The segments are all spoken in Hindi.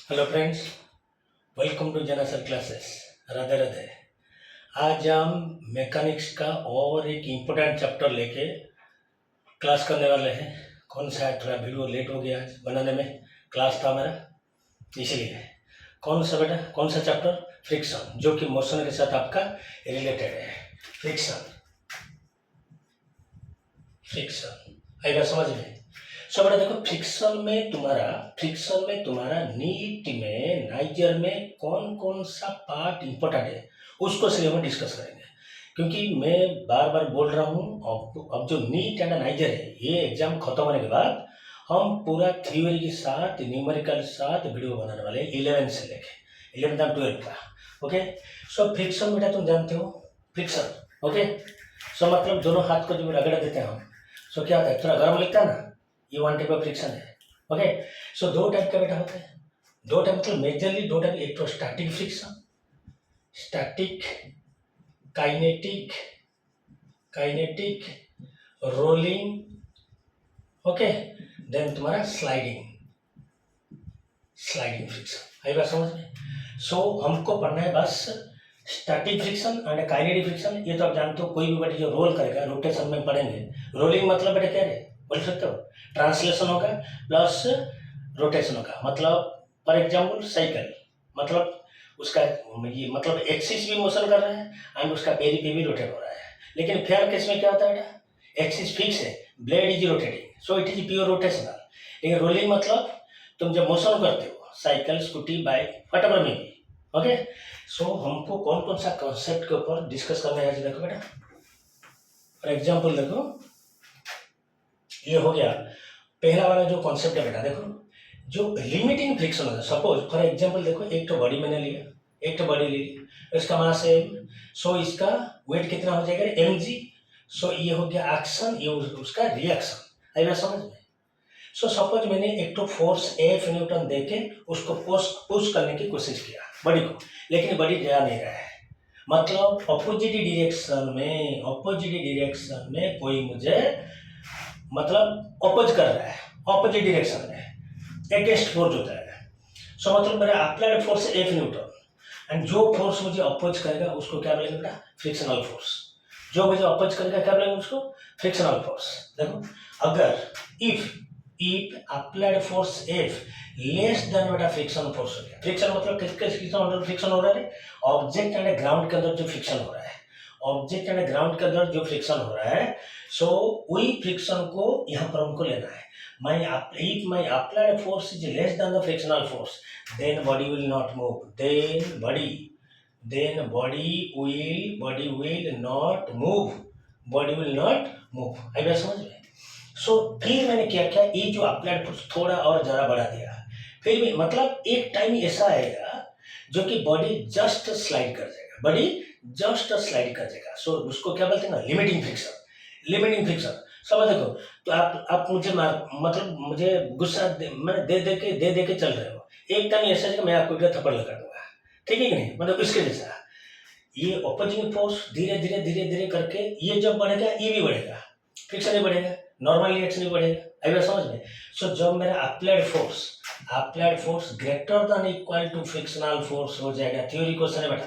हेलो फ्रेंड्स, वेलकम टू जना सर क्लासेस। राधे राधे। आज हम मैकेनिक्स का और एक इम्पोर्टेंट चैप्टर लेके क्लास करने वाले हैं। कौन सा है, थोड़ा वीडियो लेट हो गया आज बनाने में, क्लास था मेरा इसलिए। कौन सा बेटा, कौन सा चैप्टर? फ्रिक्शन, जो कि मोशन के साथ आपका रिलेटेड है। फ्रिक्शन फ्रिक्शन आएगा समझ में। सो बेटा देखो, फ्रिक्शन में तुम्हारा नीट में नाइजर में कौन कौन सा पार्ट इंपॉर्टेंट है उसको से हम डिस्कस करेंगे। क्योंकि मैं बार बार बोल रहा हूँ, अब जो नीट एंड नाइजर है ये एग्जाम खत्म होने के बाद हम पूरा थ्योरी के साथ न्यूमेरिकल साथ वीडियो बनाने वाले हैं 11 से लेके 11 तक 12 का। ओके, सो फ्रिक्शन बेटा तुम जानते हो फ्रिक्शन। ओके, सो मतलब दोनों हाथ को जब रगड़ देते हैं हम, सो क्या होता है, थोड़ा गर्म लगता है ना, ये वन टाइप ऑफ फ्रिक्शन है। ओके, सो दो टाइप का बेटा होता है। दो टाइप मतलब मेजरली दो टाइप, एक तो static friction, static kinetic, kinetic rolling. Okay, then तुम्हारा स्लाइडिंग, स्लाइडिंग फ्रिक्शन। आई बात समझ में। सो हमको पढ़ना है बस static friction and kinetic friction. ये तो आप जानते हो, कोई भी बेटा जो रोल करेगा रोटेशन में पढ़ेंगे। रोलिंग मतलब बेटा क्या है, बोल सकते हो, ट्रांसलेशन होगा प्लस रोटेशन होगा। मतलब फॉर एग्जाम्पल साइकिल, मतलब उसका ये मतलब एक्सिस भी मोशन कर रहा है एंड उसका पेरी पे भी रोटेट हो रहा है। लेकिन फेयर केस में क्या होता है बेटा, एक्सिस फिक्स है, blade is rotating, so it is pure rotational. लेकिन रोलिंग मतलब तुम जब मोशन करते हो साइकिल, स्कूटी, बाइक, वटएवर में भी। ओके, सो हमको कौन कौन सा कॉन्सेप्ट के ऊपर डिस्कस करना है देखो बेटा। फॉर एग्जाम्पल देखो, ये हो गया पहला वाला जो कॉन्सेप्ट है बेटा। देखो जो लिमिटिंग फ्रिक्शन होता है, सपोज फॉर एग्जांपल देखो, एक तो बॉडी मैंने लिया, एक तो बॉडी ले ली, इसका मास है m, सो इसका वेट कितना हो जाएगा mg। सो ये हो गया एक्शन, ये उसका रिएक्शन। आई बात समझ में। सो सपोज मैंने एक तो फोर्स F न्यूटन देके उसको पुश करने की कोशिश किया बॉडी को, लेकिन बॉडी जा नहीं रहा है। मतलब अपोजिट डायरेक्शन में कोई मुझे मतलब अपोज कर रहा है, अपोजिट डायरेक्शन में अगेंस्ट फोर्स होता है। सो मतलब मेरा applied force F Newton and जो फोर्स मुझे अपोज करेगा उसको क्या बोलेंगे बेटा, फ्रिक्शनल फोर्स। जो मुझे अपोज करेगा क्या बोलेंगे उसको, फ्रिक्शनल फोर्स। देखो अगर if applied force F less than बेटा फ्रिक्शन फोर्स हो गया। फ्रिक्शन मतलब किसके फ्रिक्शन हो रहा है, ऑब्जेक्ट एंड ग्राउंड के अंदर जो फ्रिक्शन हो रहा है, ऑब्जेक्ट एंड ग्राउंड के अंदर जो फ्रिक्शन हो रहा है, सो वही फ्रिक्शन को यहाँ पर हमको लेना है। If my applied force is less than the frictional force, then body will not move. Then body will not move. Body will not move. आई बात समझ में। सो फिर मैंने क्या किया, ये जो अप्लाइड फोर्स थोड़ा और ज़्यादा बढ़ा दिया। फिर भी मतलब एक टाइम ऐसा आएगा जो कि बॉडी जस्ट स्लाइड कर जाएगा, बॉडी जस्ट स्लाइड कर जाएगा। सो उसको क्या बोलते हैं ना, लिमिटिंग फ्रिक्शन। लिमिटिंग फ्रिक्शन समझ देखो। तो आप मुझे मतलब मुझे गुस्सा दे के चल रहे हो, एक टाइम ऐसा है कि मैं आपको थप्पड़ लगा दूंगा, ठीक है कि नहीं, मतलब इसके जैसा। ये अपोजिंग फोर्स धीरे धीरे करके ये जब बढ़ेगा ये भी बढ़ेगा, फ्रिक्शन नहीं बढ़ेगा, नॉर्मल रिएक्शन नहीं बढ़ेगा। आई बात समझ में। सो जब मेरा applied force greater than equal to frictional force हो जाएगा, थ्योरी क्वेश्चन है बेटा।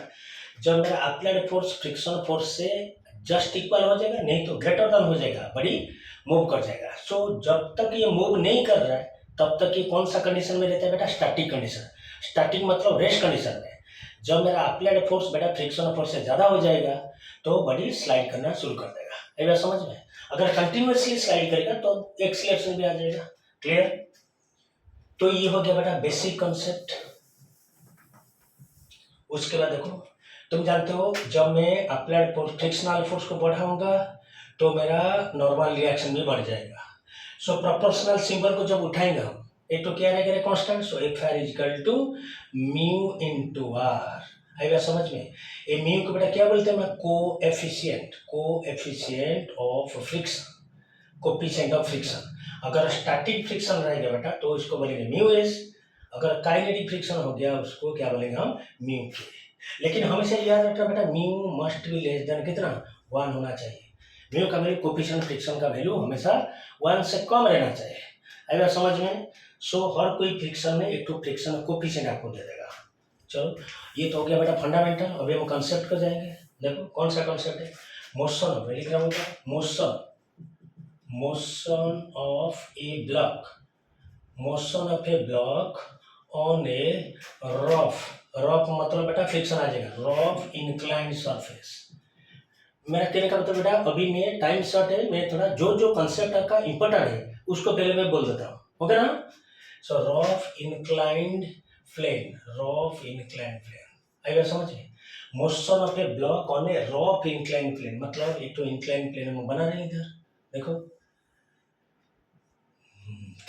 जब मेरा अप्लाइड फोर्स फ्रिक्शन फोर्स से जस्ट इक्वल हो जाएगा, नहीं तो ग्रेटर देन हो जाएगा, बड़ी मूव कर जाएगा। सो जब तक ये मूव नहीं कर रहा है तब तक ये कौन सा कंडीशन में रहता है बेटा, स्टैटिक कंडीशन। स्टैटिक मतलब रेस्ट कंडीशन में। जब मेरा अप्लाइड फोर्स बेटा फ्रिक्शन फोर्स से ज़्यादा हो जाएगा तो बॉडी स्लाइड करना शुरू कर देगा। ये बात समझ में। अगर कंटिन्यूसली स्लाइड करेगा तो एक्सीलरेशन भी आ जाएगा। क्लियर। तो ये हो गया बेटा बेसिक कॉन्सेप्ट। उसके बाद देखो, तुम जानते हो जब मैं अप्लाइड फ्रिक्शनल फोर्स को बढ़ाऊंगा तो मेरा नॉर्मल रिएक्शन भी बढ़ जाएगा। सो प्रोपोर्शनल सिंबल को जब उठाएंगे हम, एक तो क्या रहेगा constant, so F R equal to mu into R. आएगा समझ में। ये म्यू को बेटा क्या बोलते हैं, मैं coefficient of friction, coefficient of friction. अगर स्टैटिक फ्रिक्शन रहेगा बेटा तो इसको बोलेंगे म्यू एस, अगर काइनेटिक फ्रिक्शन हो गया उसको क्या बोलेंगे हम, म्यू के। लेकिन हमेशा याद रखना बेटा, mu must be less than कितना, 1 होना चाहिए। म्यू का वैल्यू, कोएफिशिएंट फ्रिक्शन का वैल्यू हमेशा 1 से कम रहना चाहिए। अगर समझ में। सो हर कोई फ्रिक्शन में एक तो फ्रिक्शन कोफिशिएंट आपको दे देगा। चलो ये तो हो गया बेटा फंडामेंटल। अभी हम कॉन्सेप्ट पर जाएंगे। देखो कौन सा कॉन्सेप्ट है, मोशन ऑफ, लिख रहा हूँ motion of a block, motion of a block on a rough, rough मतलब बेटा फ्रिक्शन आ जाएगा, रफ इंक्लाइंड सरफेस। मेरा कहने का मतलब बेटा अभी मैं टाइम शॉर्ट है, मैं थोड़ा जो जो कंसेप्ट आपका इंपॉर्टेंट है उसको पहले मैं बोल देता हूँ, ओके ना। So rough inclined plane, rough inclined plane आएगा समझ में। Motion of a block on a rough inclined plane, मतलब एक तो इंक्लाइंड प्लेन हम बना रहे हैं इधर, देखो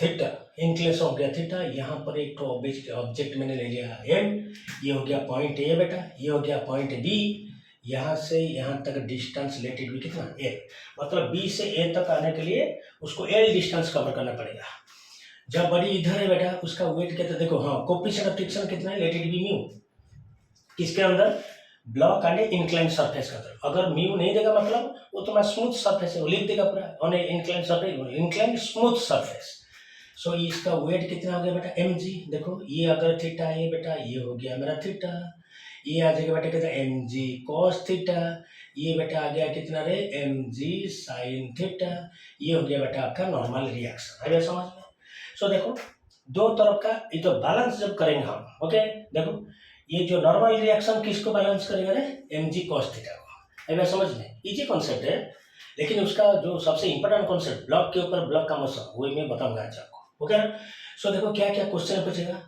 थीटा, इंक्लेशन हो गया थीटा, यहाँ पर एक तो ऑब्जेक्ट मैंने ले लिया एम, ये हो गया पॉइंट ए बेटा, ये हो गया पॉइंट बी, यहाँ से यहाँ तक डिस्टेंस लेटेड भी कितना एल, मतलब बी से ए तक आने के लिए उसको एल डिस्टेंस कवर करना पड़ेगा। जब बड़ी इधर है बेटा उसका वेट कितना देखो, हाँ कोफिशिएंट ऑफ फ्रिक्शन कितना है, लेटेड बी म्यू, किसके अंदर, ब्लॉक एंड इंक्लाइन सरफेस का तरफ। अगर म्यू नहीं देगा मतलब वो तुम्हारा स्मूथ सरफेस है, वो लिख देगा पूरा on a incline surface, incline smooth surface. So इसका वेट कितना हो गया बेटा mg, देखो ये अगर थीटा है बेटा, ये हो गया मेरा थीटा, ये आ जाएगा बेटा कितना mg cos थीटा, ये बेटा आ गया कितना रे mg sin थीटा, ये हो गया बेटा आपका नॉर्मल रिएक्शन, आ गया समझ में। सो देखो दो तरफ का ये तो बैलेंस जब करेंगे हम, ओके देखो ये जो नॉर्मल रिएक्शन किसको बैलेंस करेगा रे, mg cos थीटा को, आ गया समझ में। इजी कॉन्सेप्ट है, लेकिन उसका जो सबसे इंपॉर्टेंट कॉन्सेप्ट ब्लॉक के ऊपर ब्लॉक का मोशन वो मैं बताऊंगा आज आपको, ओके ना। सो देखो क्या क्या क्वेश्चन पूछेगा,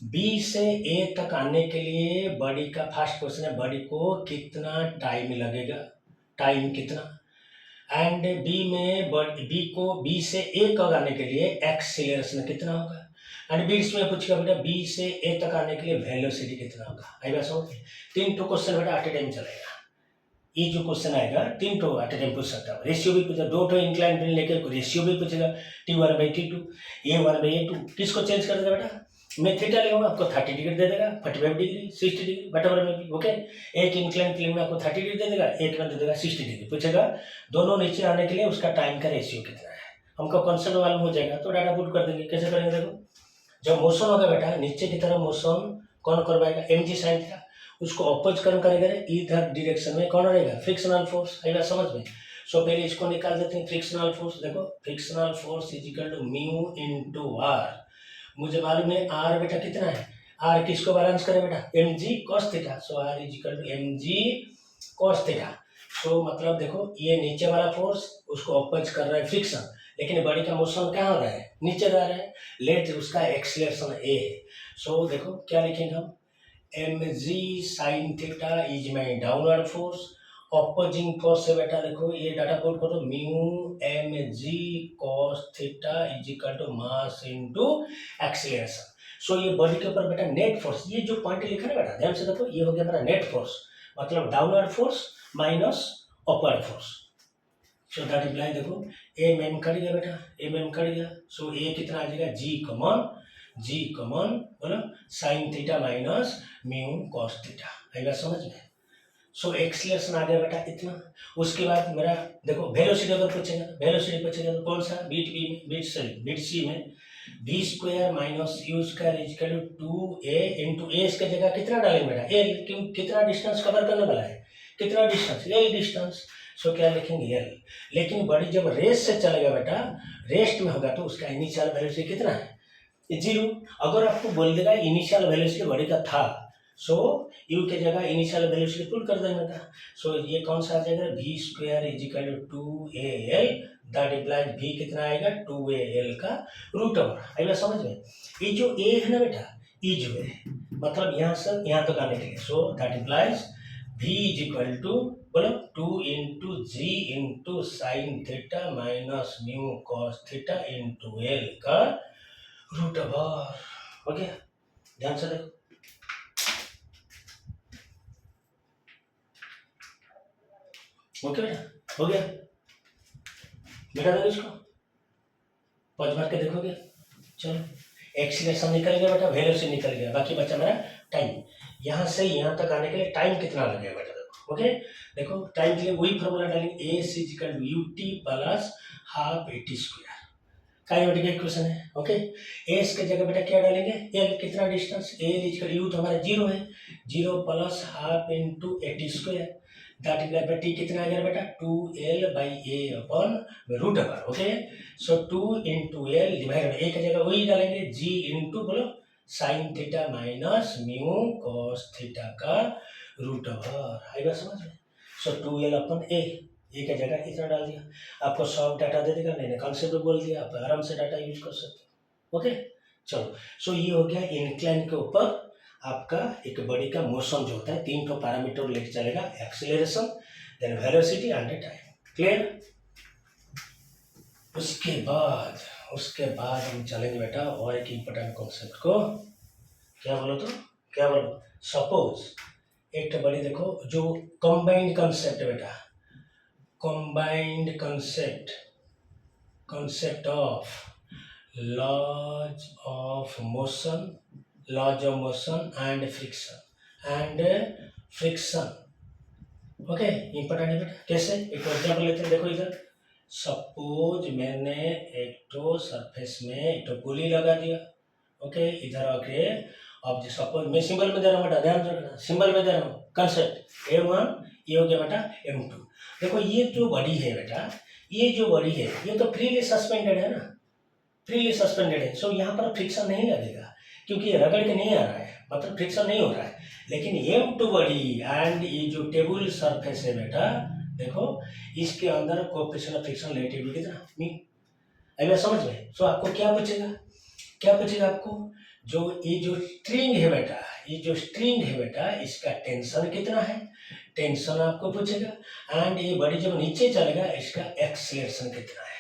बी से ए तक आने के लिए बॉडी का फर्स्ट क्वेश्चन है, बॉडी को कितना टाइम लगेगा, टाइम कितना, एंड बी में बी को बी से ए तक आने के लिए एक्सीलरेशन कितना होगा, एंड बी इसमें पूछेगा बेटा बी से ए तक आने के लिए वेलोसिटी कितना होगा। आएगा समझ, तीन तो क्वेश्चन बेटा एट ए टाइम चलेगा। ये जो क्वेश्चन आएगा तीन तो एट ए टाइम पूछ सकता है, रेशियो भी पूछेगा, दो तो इंक्लाइन प्लेन लेके रेशियो भी पूछेगा, T1/T2, A1/A2, किसको चेंज कर देगा बेटा, मैं थीटा लूँगा आपको 30 डिग्री दे देगा, 45 डिग्री 60 डिग्री वटेवर में भी, ओके। एक इंक्लाइन प्लेन में आपको 30 डिग्री दे देगा, एक में दे देगा 60 डिग्री, पूछेगा दोनों नीचे आने के लिए उसका टाइम का रेशियो कितना है, हमको कॉन्सेप्ट मालूम हो जाएगा तो डाटा पुट कर देंगे। कैसे करेंगे देखो, जब मोशन होगा बेटा नीचे की तरफ मोशन कौन करवाएगा, mg sin थीटा, उसको अपोज करेगा इधर डायरेक्शन में कौन रहेगा, फ्रिक्शनल फोर्स, आएगा समझ में। सो पहले इसको निकाल देते हैं, फ्रिक्शनल फोर्स देखो, frictional force is equal to mu into R, मुझे मालूम है आर बेटा कितना है, आर किसको बैलेंस करे बेटा, mg cos theta, so R is equal to mg cos theta. So मतलब देखो ये नीचे वाला फोर्स उसको अपोज कर रहा है फ्रिक्शन, लेकिन बॉडी का मोशन कहाँ हो रहा है, नीचे जा रहा है, लेट उसका एक्सीलरेशन ए है। सो देखो क्या लिखेंगे हम, mg sin theta is my downward force, opposing force से बेटा देखो ये डाटा पुट करो, mu mg cos theta is equal to mass into acceleration. So ये बॉडी के ऊपर बेटा नेट फोर्स, ये जो पॉइंट लिखा है बेटा ध्यान से देखो, ये हो गया मेरा नेट फोर्स, मतलब downward force minus upward force. So that imply देखो ए में कट गया बेटा, ए में कट गया, सो ए कितना आ जाएगा जी कॉमन बोलो sign theta minus mu cos theta, आएगा समझ में। सो एक्सीलरेशन आ गया बेटा इतना। उसके बाद मेरा देखो वेलोसिटी अगर पूछेगा, वेलोसिटी पूछेगा तो कौन सा, बीट सी में v square minus u square is equal to 2a into a, इसके जगह कितना डालेंगे बेटा एल, क्यों कितना डिस्टेंस कवर करने वाला है, कितना डिस्टेंस, एल डिस्टेंस। सो क्या लिखेंगे एल, लेकिन बॉडी जब रेस्ट से चलेगा बेटा, रेस्ट में होगा तो उसका इनिशियल वेलोसिटी कितना है, 0। अगर आपको बोल देगा इनिशियल वेलोसिटी बॉडी का था, सो यू के जगह इनिशियल वेलोसिटी पुट कर देना था। सो ये कौन सा आ जाएगा, v square is equal to 2al, that implies v कितना आएगा 2al का रूट ओवर, आएगा समझ में। ये जो a है ना बेटा, ये जो है मतलब यहाँ से यहाँ तक आने के लिए, so that implies v is equal to बोलो 2 into g into sine theta minus mu cos theta into l का रूट ओवर, हो गया। ध्यान से देखो, ओके बेटा हो गया, बेटा देखो इसको पॉज मार के देखोगे, चलो एक्सीलरेशन निकल गया बेटा, वेलोसिटी निकल गया, बाकी बचा मेरा टाइम, यहाँ से यहाँ तक आने के लिए टाइम कितना लगेगा बेटा देखो, ओके। देखो टाइम के लिए वही फॉर्मूला डालेंगे, a is equal to u t plus half a t square, kinematic equation है। ओके, एस के जगह बेटा क्या डालेंगे, एल कितना डिस्टेंस, एल इज यू तो हमारा जीरो है, zero plus half into A t square, that is by T कितना आ गया बेटा 2l/a/रूट ओवर। ओके, सो 2 इंटू एल डिवाइडेड ए की जगह वही डालेंगे जी इंटू बोलो sign theta minus mu cos theta का रूट ओवर। आएगा समझ में। सो 2l/a, ए की जगह इतना डाल दिया, आपको सॉफ्ट डाटा दे देगा, मैंने कॉन्सेप्ट बोल दिया, आप आराम से डाटा यूज कर सकते हो। ओके, चलो, सो ये हो गया इंक्लाइन के ऊपर आपका एक बॉडी का मोशन जो होता है, 3 तो पैरामीटर लेके चलेगा, acceleration, then velocity and time. Clear. उसके बाद हम चलेंगे बेटा और एक इम्पोर्टेंट कॉन्सेप्ट को, क्या बोलो तो, क्या बोलो, सपोज एक बॉडी देखो जो कंबाइंड कॉन्सेप्ट है बेटा, combined concept of laws of motion and friction। Okay, important है बेटा। कैसे, एक एग्जाम्पल लेते हैं, देखो इधर सपोज मैंने एक तो सरफेस में एक तो गोली लगा दिया। ओके, इधर आके अब सपोज मैं सिंबल में दे रहा हूँ बेटा, ध्यान रखना, सिंबल में दे रहा हूँ कंसेप्ट M1, ये हो गया बेटा M2। देखो ये जो बॉडी है बेटा, ये जो बॉडी है ये तो फ्रीली सस्पेंडेड है ना, फ्रीली सस्पेंडेड है, सो यहाँ पर फ्रिक्शन नहीं लगेगा क्योंकि ये रगड़ के नहीं आ रहा है, मतलब फ्रिक्शन नहीं हो रहा है। लेकिन M2 बॉडी एंड ये जो टेबल सरफेस है बेटा, देखो इसके अंदर कोएफिशिएंट ऑफ फ्रिक्शन रिलेटिव कितना मी, अभी समझ में। सो आपको क्या पूछेगा आपको, जो ये जो स्ट्रिंग है बेटा, ये जो स्ट्रिंग है बेटा, इसका टेंशन कितना है, टेंशन आपको पूछेगा, एंड ये बॉडी जब नीचे चलेगा इसका एक्सीलरेशन कितना है।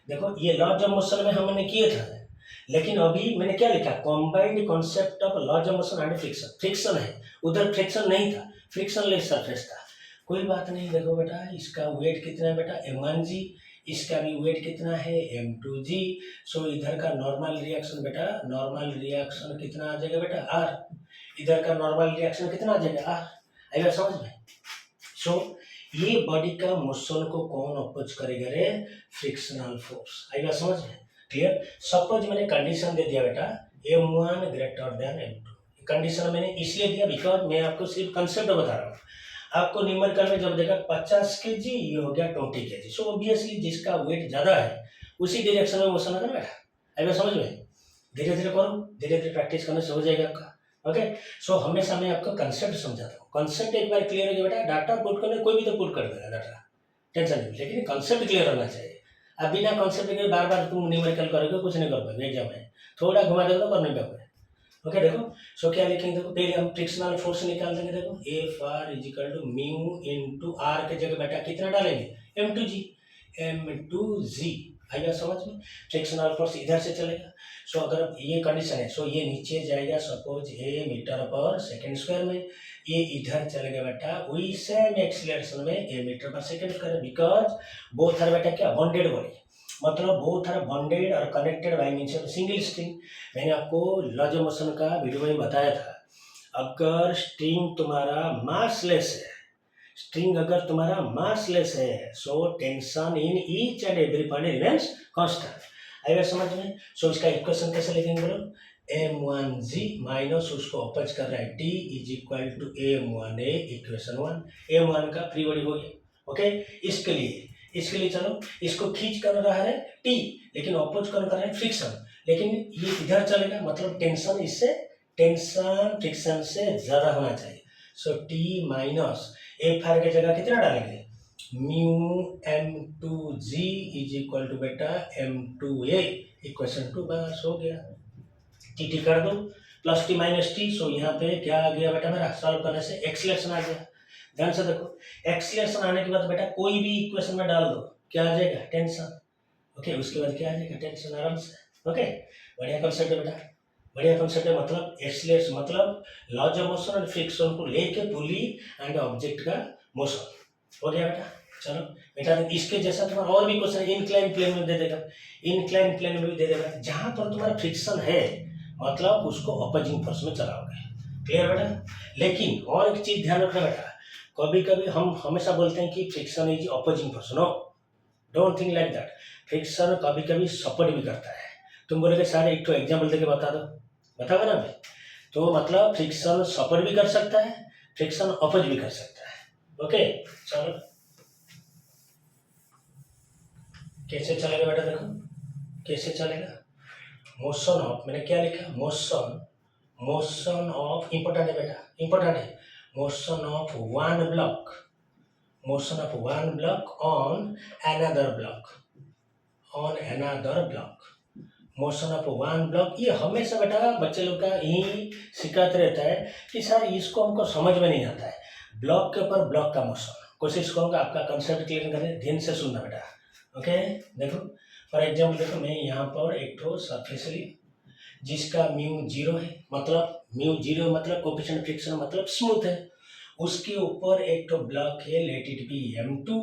देखो ये लॉज ऑफ मोशन में हमने किए थे, लेकिन अभी मैंने क्या लिखा, combined concept of laws of motion and friction. Friction है, उधर फ्रिक्शन नहीं था, फ्रिक्शन लेस सरफेस था, कोई बात नहीं। देखो बेटा इसका वेट कितना है बेटा M1g, इसका भी वेट कितना है M2g। सो इधर का नॉर्मल रिएक्शन बेटा, नॉर्मल रिएक्शन कितना आ जाएगा बेटा R, इधर का नॉर्मल रिएक्शन कितना आ जाएगा R। आएगा समझ में। सो ये बॉडी का मोशन को कौन अपोज करेगा रे, फ्रिक्शनल फोर्स। आएगा समझ में। क्लियर। सपोज मैंने कंडीशन दे दिया बेटा M1 greater than M2, condition मैंने इसलिए दिया बिकॉज मैं आपको सिर्फ कंसेप्ट बता रहा हूँ। आपको न्यूमेरिकल में जब देखा 50 kg, ये हो गया 20 kg, सो ऑब्वियसली जिसका वेट ज्यादा है उसी डायरेक्शन में मोशन होगा बेटा। आएगा समझ में। धीरे धीरे करो, धीरे धीरे प्रैक्टिस करने से हो जाएगा आपका। ओके, सो हमेशा मैं आपको कंसेप्ट समझाता हूँ, कंसेप्ट एक बार क्लियर हो गया बेटा, डाटा पुट करने कोई भी तो पुट कर देगा डाटा, टेंशन नहीं, लेकिन कंसेप्ट क्लियर होना चाहिए। अब बिना कंसेप्ट के बार बार तुम न्यूमेरिकल करोगे कुछ नहीं कर पाओगे एग्जाम में, थोड़ा घुमा देगा तो कर नहीं पाओगे। ओके, देखो सो क्या लिखेंगे, देखो पहले हम फ्रिक्शनल फोर्स निकाल देंगे। देखो F R is equal to mu into R के जगह बेटा कितना डालेंगे M2g, M2g। आएगा समझ में। फ्रिक्शनल फोर्स इधर से चलेगा, सो अगर ये कंडीशन है, सो ये नीचे जाएगा suppose A metre per second square में, ये इधर चलेगा बेटा वही सेम एक्सीलरेशन में A metre per second square, because both are बेटा क्या बॉन्डेड बॉडी, मतलब बोथ आर बॉन्डेड और connected by means of single string. मैंने आपको लॉज ऑफ मोशन का वीडियो में बताया था, अगर स्ट्रिंग तुम्हारा मासलेस है, स्ट्रिंग अगर तुम्हारा मासलेस है, so tension in each and every point remains constant. आएगा समझ में। सो इसका इक्वेशन कैसे लिखेंगे बोलो, M1g माइनस उसको अपोज कर रहा है T is equal to M1a equation 1, M1 का फ्री बॉडी हो गया। ओके, इसके लिए चलो इसको खींच कर रहा है T, लेकिन अपोज कर रहा है फ्रिक्शन, लेकिन ये इधर चलेगा, मतलब टेंशन इससे, टेंशन फ्रिक्शन से ज्यादा होना चाहिए। सो T माइनस एफ आर की जगह कितना डालेंगे, mu M2g is equal to बेटा M2a इक्वेशन 2, बस हो गया। टी कर दो प्लस टी माइनस टी, सो यहाँ पे क्या आ गया बेटा मेरा, सॉल्व करने से एक्सीलरेशन आ गया। ध्यान से देखो, एक्सीलरेशन आने के बाद बेटा कोई भी इक्वेशन में डाल दो, क्या आ जाएगा टेंशन। ओके, उसके बाद क्या आ जाएगा टेंशन, आराम से। ओके, बढ़िया कंसेप्ट है बेटा, बढ़िया कंसेप्ट है, मतलब एक्सीलरेशन मतलब लॉज ऑफ मोशन और फ्रिक्शन को लेके पुली एंड ऑब्जेक्ट का मोशन हो गया बेटा। चलो बेटा इसके जैसा तुम्हारा और भी क्वेश्चन इंक्लाइन प्लेन में दे देगा, इंक्लाइन प्लेन में भी दे देगा, जहां पर तुम्हारा फ्रिक्शन है मतलब उसको अपोजिंग फोर्स में चलाओगे। क्लियर बेटा। लेकिन और एक चीज ध्यान रखना बेटा, कभी कभी हम हमेशा बोलते हैं कि friction is opposing force, no, don't think like that. Friction कभी कभी सपोर्ट भी करता है। तुम बोलोगे सर एक तो एग्जाम्पल देके बता दो, बताओगे ना भाई। तो मतलब फ्रिक्शन सपोर्ट भी कर सकता है, फ्रिक्शन अपोज भी कर सकता है। ओके चलो कैसे चलेगा बेटा, देखो कैसे चलेगा। मोशन ऑफ, मैंने क्या लिखा, मोशन, मोशन ऑफ, इंपॉर्टेंट है बेटा, इंपॉर्टेंट है। Motion of one block, motion of one block on another block, on another block, motion of one block. ये हमेशा बेटा बच्चे लोग का यही शिकायत रहता है कि सर इसको हमको समझ में नहीं आता है, ब्लॉक के ऊपर ब्लॉक का मोशन। कोशिश करूँगा आपका कंसेप्ट क्लियर करने, ध्यान से सुनना बेटा। ओके देखो फॉर एग्जाम्पल, देखो मैं यहाँ पर एक तो सरफेस ली जिसका म्यू जीरो है, मतलब म्यू जीरो मतलब कोफिशिएंट फ्रिक्शन मतलब स्मूथ है। उसके ऊपर एक तो ब्लॉक है, लेट इट बी M2,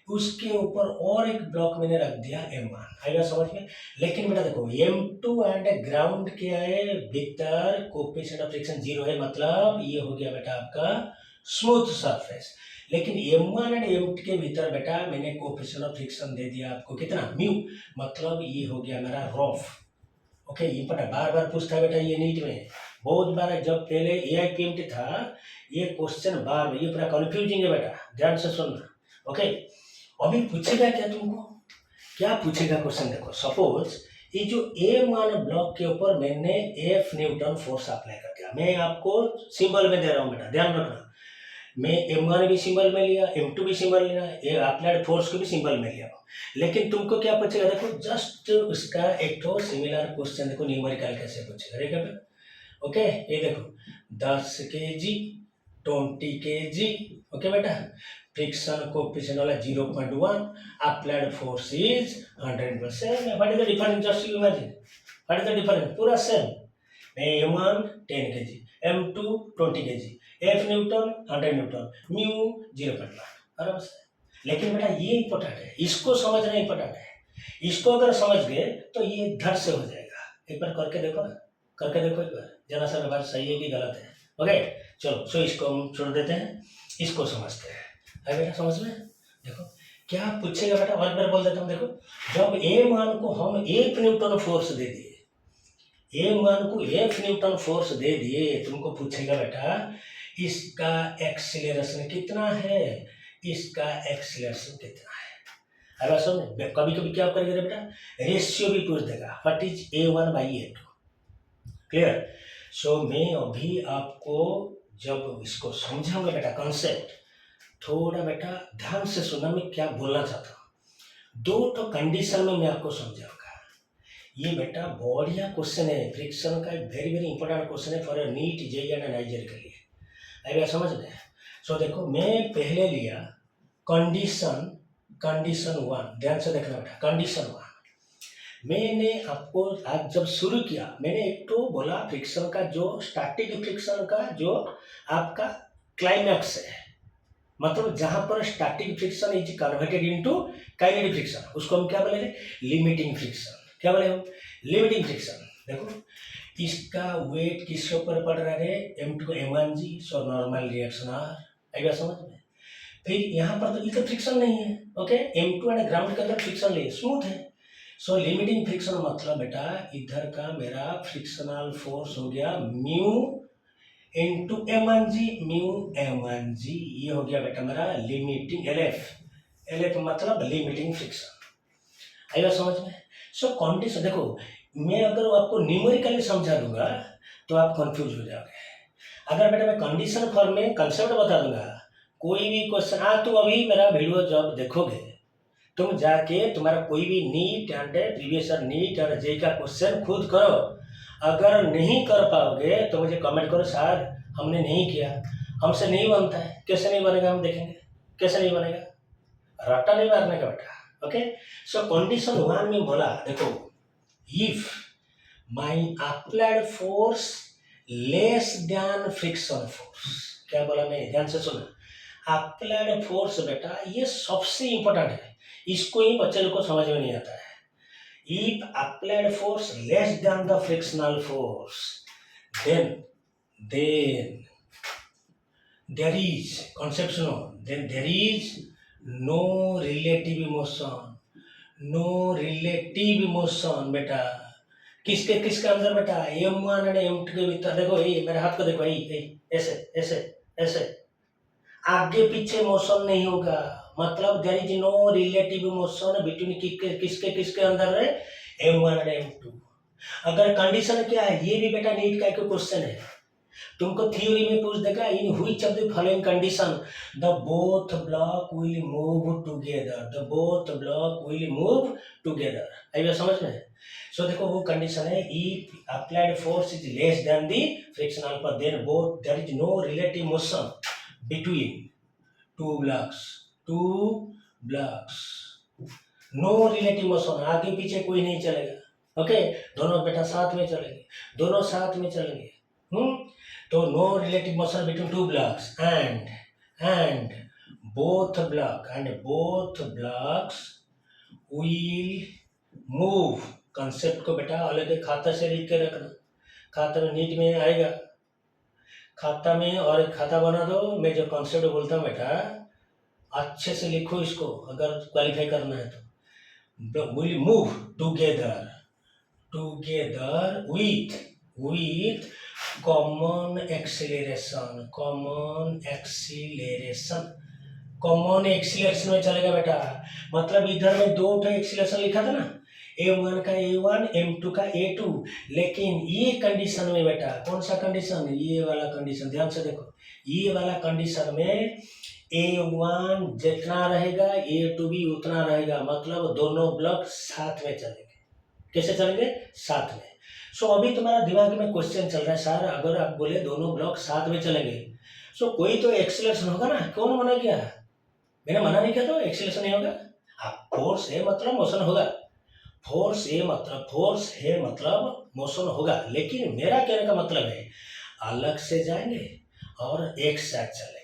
उसके ऊपर और एक ब्लॉक मैंने रख दिया M1। आएगा समझ में। लेकिन बेटा देखो M2 एंड ग्राउंड क्या है, भीतर कोफिशिएंट ऑफ फ्रिक्शन जीरो है, मतलब ये हो गया बेटा आपका स्मूथ सरफेस। लेकिन M1 एंड M2 के भीतर बेटा मैंने कोफिशिएंट ऑफ फ्रिक्शन दे दिया आपको कितना, म्यू, मतलब ये हो गया मेरा रफ। ओके ये पता बार बार पूछता है बेटा ये नीट में, बहुत बार जब पहले AIPMT था ये क्वेश्चन बार बार, ये पूरा कंफ्यूजिंग है बेटा, ध्यान से सुनना। ओके अभी पूछेगा क्या तुमको, क्या पूछेगा क्वेश्चन, देखो सपोज ये जो M1 ब्लॉक के ऊपर मैंने F न्यूटन फोर्स अप्लाई कर दिया, मैं आपको सिंबल में दे रहा हूँ बेटा, ध्यान रखना। मैं M1 भी सिंबल में लिया, M2 भी सिंबल लिया, ये अप्लाइड फोर्स को भी सिंबल में लिया। लेकिन तुमको क्या पूछेगा, देखो जस्ट उसका एक तो सिमिलर क्वेश्चन देखो, न्यूमेरिकल कैसे पूछेगा देखा। ओके ये देखो 10 kg 20 kg, ओके बेटा, फ्रिक्शन कोएफिशिएंट वाला 0.1, applied force is 100%। What is the difference, just you imagine, what is the difference, पूरा same. M1 10 kg, M2 20 kg, F newton 100 newton, mu 0.1, आराम से। लेकिन बेटा ये इंपॉर्टेंट है, इसको समझना इंपॉर्टेंट है। इसको अगर समझ गए तो ये धड़ से हो जाएगा। एक बार करके देखो ना, करके देखो एक बार, जरा सा बात सही है कि गलत है। ओके चलो सो इसको हम छोड़ देते हैं, इसको समझते हैं। है बेटा समझ में, देखो क्या पूछेगा बेटा, और बार बोल देता हूँ। देखो जब M1 को हम 1 न्यूटन फोर्स दे दिए, M1 को F न्यूटन फोर्स दे दिए, तुमको पूछेगा बेटा इसका एक्सीलरेशन कितना है, इसका एक्सीलरेशन कितना है। अरे सुन कभी कभी क्या करेगा बेटा, रेशियो भी पूछ देगा, व्हाट इज A1/A2, क्लियर। सो मैं अभी आपको जब इसको समझाऊंगा बेटा कंसेप्ट, थोड़ा बेटा ध्यान से सुनना मैं क्या बोलना चाहता हूँ। दो तो कंडीशन में मैं आपको समझाऊंगा। ये बेटा बढ़िया क्वेश्चन है, फ्रिक्शन का वेरी वेरी इंपॉर्टेंट क्वेश्चन है फॉर नीट JEE एंड नाइजर के लिए। आएगा समझ में। सो देखो मैं पहले लिया कंडीशन, कंडीशन 1, ध्यान से देखना बेटा, कंडीशन 1 मैंने आपको आज जब शुरू किया मैंने एक तो बोला फ्रिक्शन का जो स्टैटिक फ्रिक्शन का जो आपका क्लाइमैक्स है, मतलब जहां पर static friction is converted into kinetic friction, उसको हम क्या बोलेंगे, लिमिटिंग फ्रिक्शन। क्या बोले हम, लिमिटिंग फ्रिक्शन। देखो इसका वेट किसके ऊपर पड़ रहा है, M2 को M1G, so normal reaction are. आएगा समझ में। फिर यहाँ पर तो इधर फ्रिक्शन नहीं है, ओके M2 एंड ग्राउंड के अंदर फ्रिक्शन नहीं है, स्मूथ है। सो लिमिटिंग फ्रिक्शन मतलब बेटा इधर का मेरा फ्रिक्शनल फोर्स हो गया mu into M1G, mu M1G, ये हो गया बेटा मेरा लिमिटिंग LF मतलब लिमिटिंग फ्रिक्शन। आएगा समझ में। सो कंडीशन देखो, मैं अगर आपको न्यूमेरिकली समझा दूंगा तो आप कंफ्यूज हो जाओगे। अगर बेटा मैं कंडीशन फॉर्म में कंसेप्ट बता दूंगा, कोई भी क्वेश्चन तुम अभी मेरा वीडियो जब देखोगे, तुम जाके तुम्हारा कोई भी NEET and previous year NEET और JEE का क्वेश्चन खुद करो। अगर नहीं कर पाओगे तो मुझे कमेंट करो, सर हमने नहीं किया, हमसे नहीं बनता है। कैसे नहीं बनेगा हम देखेंगे, कैसे नहीं बनेगा, रट्टा नहीं मारने का बेटा। ओके सो कंडीशन 1 में बोला देखो, if my applied force less than friction force, क्या बोला मैं, ध्यान से सुना। अप्लाइड फोर्स बेटा ये सबसे इंपॉर्टेंट है, इसको ही बच्चे लोग को समझ में नहीं आता है। If applied force less than the frictional force then there is concept, no, then there is no relative motion, no relative motion बेटा, किसके किसके अंदर बेटा, M1 एंड M2 के भीतर। देखो ये मेरे हाथ को देखो, ये ऐसे ऐसे ऐसे, आगे पीछे मोशन नहीं होगा, मतलब there is no relative motion between किसके किसके अंदर है, M1 एंड M2। अगर कंडीशन क्या है, ये भी बेटा नीट का एक क्वेश्चन है, तुमको थ्योरी में पूछ देगा, in which of the following condition the both block will move together, the both block will move together. आई समझ में। सो देखो वो कंडीशन है, if applied force is less than the frictional पर then both there is no relative motion between two blocks, no relative motion, आगे पीछे कोई नहीं चलेगा। ओके, दोनों बेटा साथ में चलेंगे, दोनों साथ में चलेंगे। तो no relative motion between two blocks and both blocks will move. Concept को बेटा अलग खाता से लिख के रखना, खाता में नीट में आएगा, खाता में और एक खाता बना दो। मैं जो कॉन्सेप्ट बोलता हूँ बेटा अच्छे से लिखो इसको, अगर क्वालिफाई करना है तो। Will move together with common acceleration में चलेगा बेटा, मतलब इधर में दो एक्सीलरेशन लिखा था ना, A1 का A1, M2 का A2, लेकिन ये कंडीशन में बेटा, कौन सा कंडीशन, ये वाला कंडीशन, ध्यान से देखो, ये वाला कंडीशन में A1 जितना रहेगा A2 भी उतना रहेगा, मतलब दोनों ब्लॉक साथ में चलेंगे। कैसे चलेंगे, साथ में। सो अभी तुम्हारा दिमाग में क्वेश्चन चल रहा है, सर अगर आप बोले दोनों ब्लॉक साथ में चलेंगे, सो कोई तो एक्सीलरेशन होगा ना, कौन मना किया, मैंने मना नहीं किया तो एक्सीलरेशन नहीं होगा। फोर्स है मतलब मोशन होगा, फोर्स है मतलब मोशन होगा, लेकिन मेरा कहने का मतलब है अलग से जाएंगे और एक साथ चलेंगे।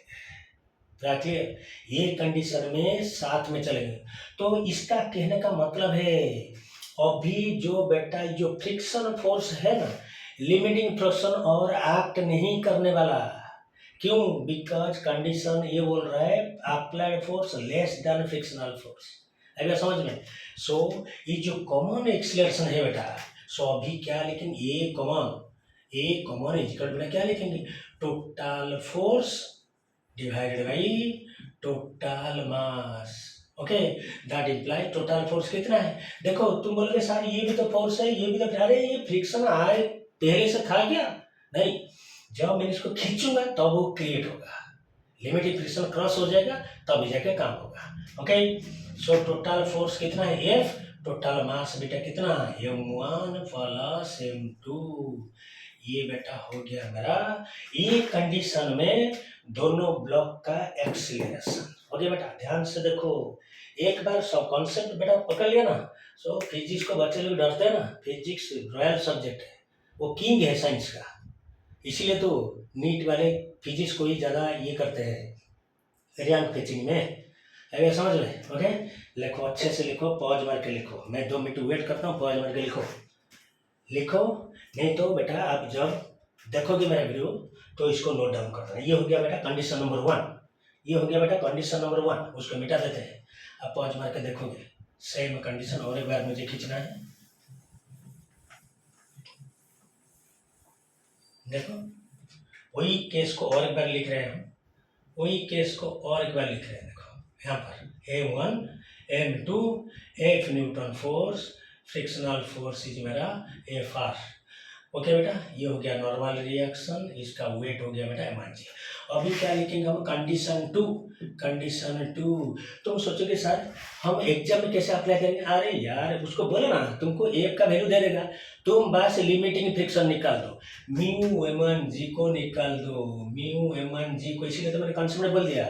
क्लियर, ये कंडीशन में साथ में चलेंगे। तो इसका कहने का मतलब है अभी जो बेटा जो फ्रिक्शन फोर्स है ना, लिमिटिंग फ्रिक्शन और एक्ट नहीं करने वाला, क्यों, बिकॉज कंडीशन ये बोल रहा है applied force less than frictional force. अभी समझ में। सो ये जो कॉमन एक्सीलरेशन है बेटा, सो अभी क्या लेकिन ए कॉमन इजिकल बेटा क्या लिखेंगे, total force divided by total mass. Okay, that implies total force कितना है। देखो तुम बोलोगे सर ये भी तो फोर्स है, ये भी तो, अरे ये फ्रिक्शन आए पहले से था क्या, नहीं, जब मैं इसको खींचूंगा तब वो क्रिएट होगा, लिमिटिंग फ्रिक्शन क्रॉस हो जाएगा तब जाके काम होगा। ओके, सो टोटल फोर्स कितना है F, टोटल मास बेटा कितना M1 प्लस M2, ये बेटा हो गया मेरा ये कंडीशन में दोनों ब्लॉक का एक्सीलरेशन हो गया बेटा। ध्यान से देखो, एक बार सब कॉन्सेप्ट बेटा पकड़ लिया ना, सो फिजिक्स को बच्चे लोग डरते हैं ना, फिजिक्स रॉयल सब्जेक्ट है, वो किंग है साइंस का, इसीलिए तो नीट वाले फिजिक्स को ही ज़्यादा ये करते हैं रैंक फीचिंग में। अभी समझ में। ओके, लिखो अच्छे से लिखो, पॉज मार के लिखो, मैं 2 मिनट वेट करता हूँ, पॉज मार के लिखो, नहीं तो बेटा आप जब देखोगे मेरा वीडियो तो इसको नोट डाउन कर देना। ये हो गया बेटा कंडीशन नंबर 1, ये हो गया बेटा कंडीशन नंबर 1, उसको मिटा देते हैं। आप पॉज मार के देखोगे सेम कंडीशन और एक बार मुझे खींचना है, देखो वही केस को और एक बार लिख रहे हैं, वही केस को और एक बार लिख रहे हैं। देखो यहाँ पर A1 M2 F Newton force, frictional force is मेरा FR। ओके बेटा, ये हो गया नॉर्मल रिएक्शन, इसका वेट हो गया बेटा mg। अभी क्या लिखेंगे हम, कंडीशन टू। तुम सोचोगे सर हम एग्जाम में कैसे अप्लाई करेंगे, अरे यार उसको बोले ना तुमको एक का वैल्यू दे देगा, तुम बस लिमिटिंग फ्रिक्शन निकाल दो, म्यू mg को निकाल दो, म्यू mg को, इसीलिए तो मैंने कॉन्सेप्ट बोल दिया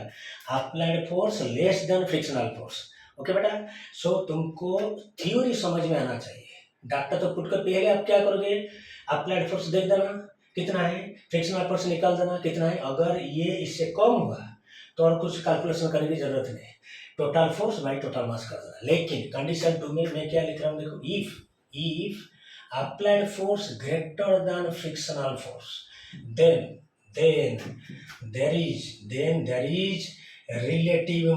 applied force less than frictional force. Okay बेटा, सो तुमको थ्योरी समझ में आना चाहिए, डॉक्टर तो पुट कर पहले आप क्या करोगे, अप्लाइड फोर्स देख देना कितना है, फ्रिक्शनल फोर्स निकाल देना कितना है, अगर ये इससे कम हुआ तो और कुछ कैलकुलेशन करने की जरूरत नहीं, total force by total mass कर देना। लेकिन कंडीशन 2 में मैं क्या लिख रहा हूँ, देखो if applied force greater than frictional force then there is relative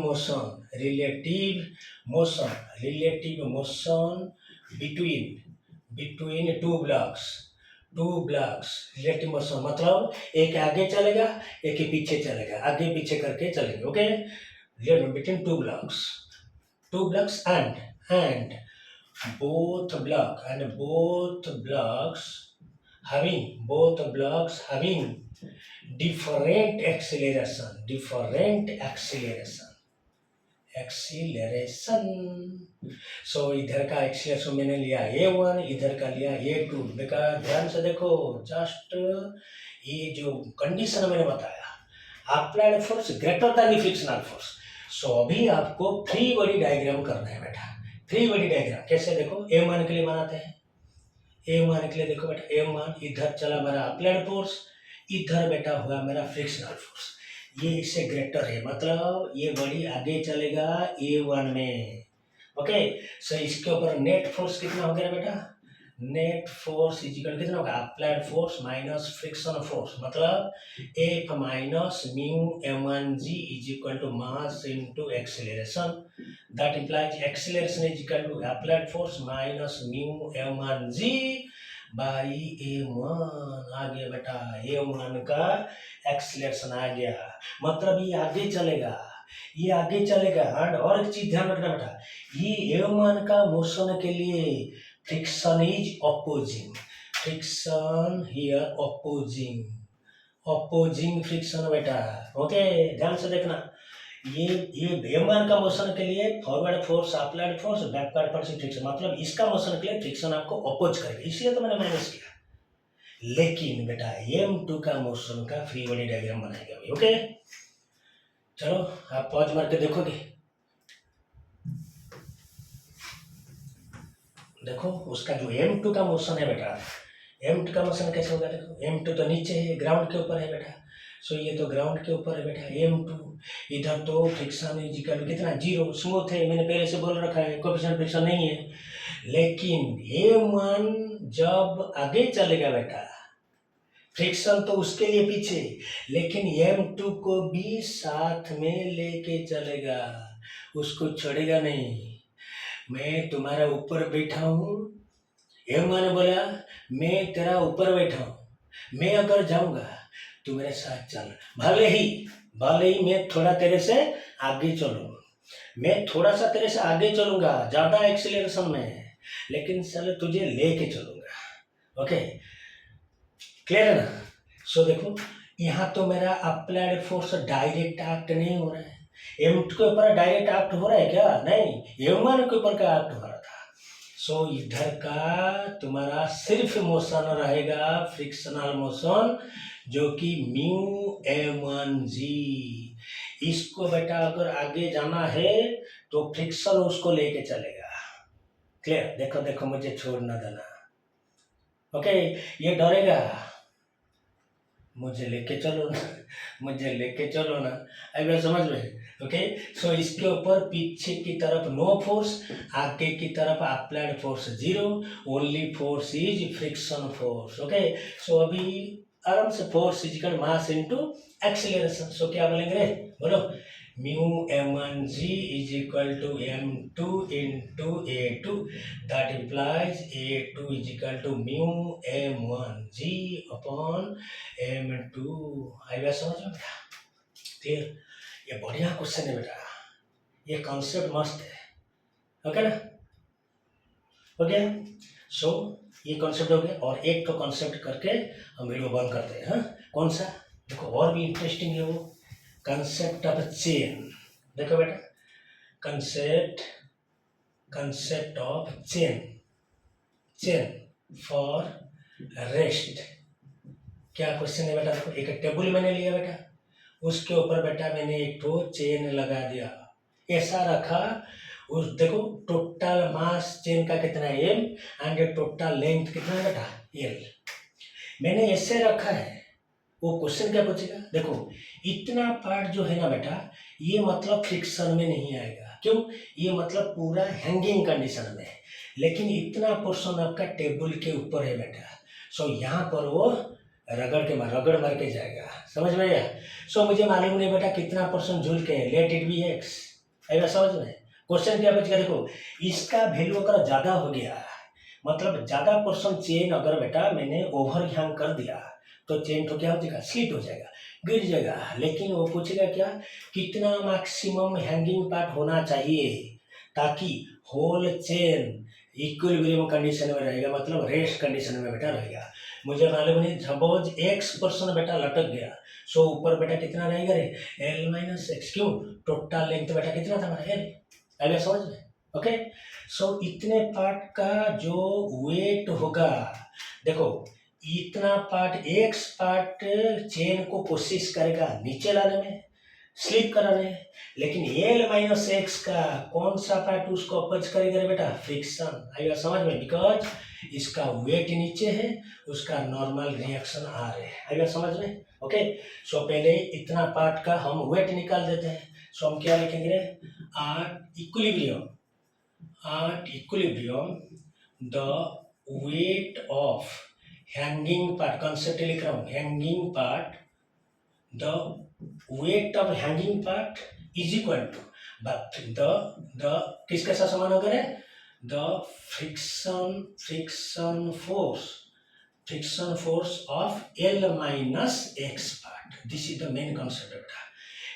motion between two blocks relative motion मतलब एक आगे चलेगा एक ही पीछे चलेगा, आगे पीछे करके चलेंगे. Okay, between two blocks and both blocks having different acceleration. सो इधर का एक्सीलरेशन मैंने लिया a1, इधर का लिया a2. बेकार ध्यान से देखो, जस्ट ये जो कंडीशन मैंने बताया, applied force greater than frictional force. So अभी आपको फ्री बॉडी डायग्राम करना है बेटा. फ्री बॉडी डायग्राम कैसे, देखो a1 के लिए बनाते हैं. a1 के लिए देखो बेटा, a1 इधर चला मेरा अप्लाइड फोर्स, इधर बेटा हुआ मेरा फ्रिक्शनल फोर्स. ये इससे ग्रेटर है, मतलब ये बॉडी आगे चलेगा a1 में. ओके, सो इसके ऊपर नेट फोर्स कितना हो गया बेटा, नेट फोर्स इजिकल कितना होगा, applied force minus friction force, मतलब F minus mu m1g is equal to mass into acceleration. That implies acceleration is equal to applied force minus mu m1g by a1. आ गया बेटा, a1 का एक्सीलरेशन आ गया, मतलब ये आगे चलेगा, ये आगे चलेगा. और एक चीज ध्यान रखना बेटा, ये a1 का मोशन के लिए friction is opposing, friction here opposing friction बेटा. ओके, ध्यान से देखना, ये a1 का मोशन के लिए forward force, applied force, backward force, friction, मतलब इसका मोशन के लिए फ्रिक्शन आपको अपोज करेगा, इसलिए तो मैंने माइनस किया. लेकिन बेटा m2 का मोशन का फ्री बॉडी डायग्राम बनाएगा अभी. ओके, चलो आप पॉज मार के देखोगे, देखो उसका जो m2 का मोशन है बेटा, m2 का मोशन कैसे होगा, देखो m2 तो नीचे है, ग्राउंड के ऊपर है बेटा. सो ये तो ग्राउंड के ऊपर है बेटा m2. इधर तो फ्रिक्शन इजिकल कितना, 0, स्मूथ है, मैंने पहले से बोल रखा है, कोएफिशिएंट फ्रिक्शन नहीं है. लेकिन m1 जब आगे चलेगा बेटा, फ्रिक्शन तो उसके लिए पीछे, लेकिन m2 को भी साथ में लेके चलेगा, उसको छोड़ेगा नहीं. मैं तुम्हारा ऊपर बैठा हूँ, m1 ने बोला मैं तेरा ऊपर बैठा हूँ, मैं अगर जाऊंगा तू मेरे साथ चल, भले ही मैं थोड़ा तेरे से आगे चलूंगा, मैं थोड़ा सा तेरे से आगे चलूंगा ज्यादा एक्सीलरेशन में, लेकिन साले तुझे लेके चलूंगा. ओके, क्लियर है ना. सो देखो यहाँ तो मेरा अप्लाइड फोर्स डायरेक्ट एक्ट नहीं हो रहा है, m2 के ऊपर डायरेक्ट एक्ट हो रहा है क्या, नहीं, m1 के ऊपर का एक्ट हो रहा था. सो इधर का तुम्हारा सिर्फ मोशन रहेगा फ्रिक्शनल मोशन, जो कि म्यू m1g. इसको बेटा अगर आगे जाना है तो फ्रिक्शन उसको लेके चलेगा. क्लियर, देखो देखो मुझे छोड़ ना देना. ओके, ये डरेगा, मुझे लेके चलो ना, अब समझ में. ओके, सो इसके ऊपर पीछे की तरफ नो फोर्स, आगे की तरफ applied force 0, only force is friction force. Okay, so अभी आराम से force is equal mass into acceleration. So क्या बोलेंगे रे, बोलो, mu m1g is equal to m2 into a2. That implies a2 is equal to mu m1g upon m2. आई बात समझ में बेटा, क्लियर. ये बढ़िया क्वेश्चन है बेटा, ये कॉन्सेप्ट मस्त है. ओके ना, हो गया. सो ये कॉन्सेप्ट हो गया, और एक तो कॉन्सेप्ट करके हम वीडियो बंद करते हैं. हाँ, कौन सा, देखो और भी इंटरेस्टिंग है वो, कंसेप्ट ऑफ चेन. देखो बेटा, concept of chain for rest. क्या क्वेश्चन है बेटा, देखो एक टेबल मैंने लिया बेटा, उसके ऊपर बेटा मैंने एक तो चेन लगा दिया, ऐसा रखा, उस देखो टोटल मास चेन का कितना है m, एंड टोटल लेंथ कितना है बेटा l. मैंने ऐसे रखा है, वो क्वेश्चन क्या पूछेगा, देखो इतना पार्ट जो है ना बेटा, ये मतलब फ्रिक्शन में नहीं आएगा, क्यों, ये मतलब पूरा हैंगिंग कंडीशन में है, लेकिन इतना पोर्शन आपका टेबल के ऊपर है बेटा. सो यहाँ पर वो रगड़ मार के जाएगा, समझ में आया। सो मुझे मालूम नहीं बेटा कितना परसेंट झूल के, लेट इट बी एक्स, आएगा समझ में। क्वेश्चन क्या बचेगा, देखो इसका वैल्यू अगर ज़्यादा हो गया, मतलब ज़्यादा परसेंट चेन अगर बेटा मैंने ओवर हैंग कर दिया तो चेन तो क्या हो जाएगा, स्लिप हो जाएगा, गिर जाएगा। लेकिन वो पूछेगा क्या, कितना मैक्सिमम हैंगिंग पार्ट होना चाहिए ताकि होल चेन इक्विलिब्रियम कंडीशन में रहेगा, मतलब रेस्ट कंडीशन में बेटा रहेगा। मुझे मालूम नहीं, सपोज x% बेटा लटक गया, सो ऊपर बेटा कितना रहेगा रे, l माइनस एक्स, क्यों, टोटल लेंथ बेटा कितना था हमारा l, आगे समझ में। ओके, सो इतने पार्ट का जो वेट होगा, देखो इतना पार्ट, एक्स पार्ट चेन को कोशिश करेगा नीचे लाने में, स्लिप कराने, लेकिन एल माइनस एक्स का कौन सा पार्ट उसको अपोज करेगा बेटा, फ्रिक्शन, आएगा समझ में, बिकॉज इसका वेट नीचे है, उसका नॉर्मल रिएक्शन आर है, आएगा समझ में। ओके, सो पहले इतना पार्ट का हम वेट निकाल देते हैं। सो हम क्या लिखेंगे, are equilibrium the weight of hanging part, concept लिख रहा हूँ, hanging part, the weight of hanging part is equal to, but the किसके साथ समान होगा रे, the friction force of L minus X part, this is the main concept बेटा।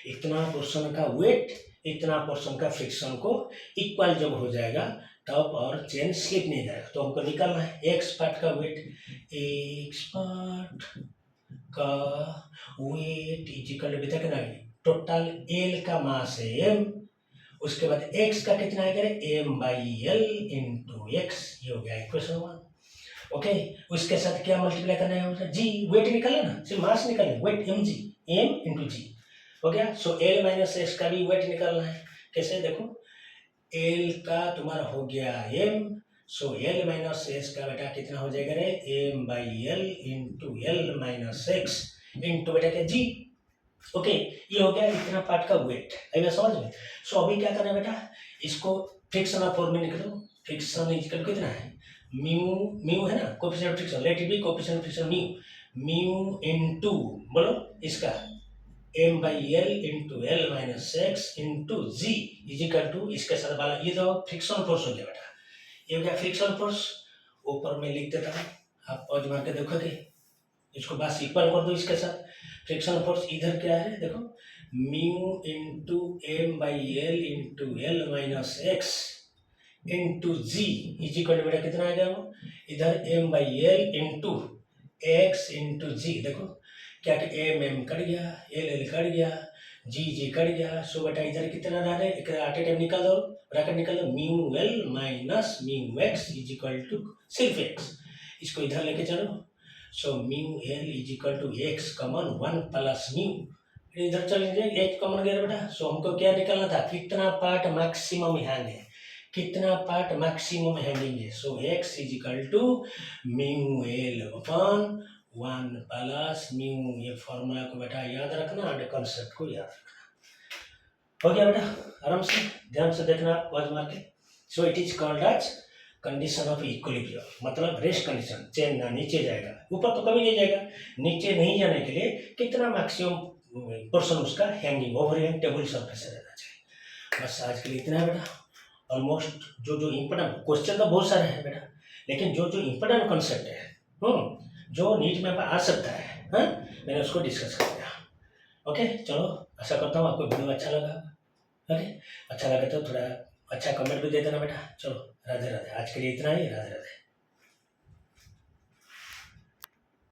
इतना पोर्शन का वेट, इतना पोर्शन का फ्रिक्शन को इक्वल जब हो जाएगा तब और चेन स्लिप नहीं जाएगा। तो हमको निकालना है एक्स पार्ट का वेट, एक्स पार्ट का वेट इज इक्वल टू बेटा कितना है, टोटल एल का मास है एम, उसके बाद एक्स का कितना आएगा, M by L into X, ये हो गया इक्वेशन 1। ओके, उसके साथ क्या मल्टीप्लाई करना है, जी, वेट निकालना ना, सिर्फ मास निकालना, weight m g, m into g हो गया। सो एल माइनस एक्स का भी वेट निकालना है, कैसे, देखो एल का तुम्हारा हो गया M, so L minus X का बेटा कितना हो जाएगा रे, M by L into L minus x into beta क्या जी। ओके, ये हो गया इतना पार्ट का वेट, आएगा समझ में। सो अभी क्या करना है बेटा, इसको फ्रिक्शन फॉर्म में निकलो, फ्रिक्शन इक्वल कितना है, म्यू है ना, coefficient friction, let it be coefficient friction mu into, बोलो इसका M by L into L minus x into g is equal to, इसके साथ वाला ये तो फ्रिक्शन फोर्स हो गया बेटा, ये हो गया फ्रिक्शन फोर्स। ऊपर में लिख देता हूँ, आप पॉज मार के देखोगे, इसको बस इक्वल कर दो इसके साथ। फ्रिक्शन फोर्स इधर क्या है, देखो mu into m by L into L minus x into g is equal to बेटा कितना आ गया, वो इधर m by L into x into g, देखो क्या कि एम एम कट गया, एल एल कट गया, जी जी कट गया। सो बेटा इधर कितना रहा है, एक आटे टाइम निकाल दो, ब्रैकेट निकाल दो, mu L minus mu X is equal to सिर्फ एक्स, इसको इधर लेके चलो। So mu L is equal to X common 1 plus mu, इधर चलेंगे एक कॉमन गया बेटा। सो हमको क्या निकालना था, कितना पार्ट मैक्सिमम हैंग है, कितना पार्ट मैक्सिमम हैंगिंग है। So x is equal to mu l upon 1 plus mu, ये फॉर्मूला को बेटा याद रखना और कॉन्सेप्ट को याद रखना। हो गया बेटा, आराम से ध्यान से देखना पॉज मार के। So it is called as condition of equilibrium, मतलब रेस्ट कंडीशन, चेन ना नीचे जाएगा, ऊपर तो कभी नहीं जाएगा, नीचे नहीं जाने के लिए कितना मैक्सिमम पोर्शन उसका hanging, over hang table surface से रहना चाहिए। बस आज के लिए इतना है बेटा। ऑलमोस्ट जो इम्पोर्टेंट क्वेश्चन तो बहुत सारे हैं बेटा, लेकिन जो इम्पोर्टेंट कॉन्सेप्ट है जो नीट में आ सकता है, हाँ, मैंने उसको डिस्कस कर दिया। ओके, चलो आशा करता हूँ आपको वीडियो अच्छा लगा। ओके, अच्छा लगे तो थोड़ा अच्छा कमेंट भी दे देना बेटा। चलो राधे राधे, आज के लिए इतना ही, राधे राधे।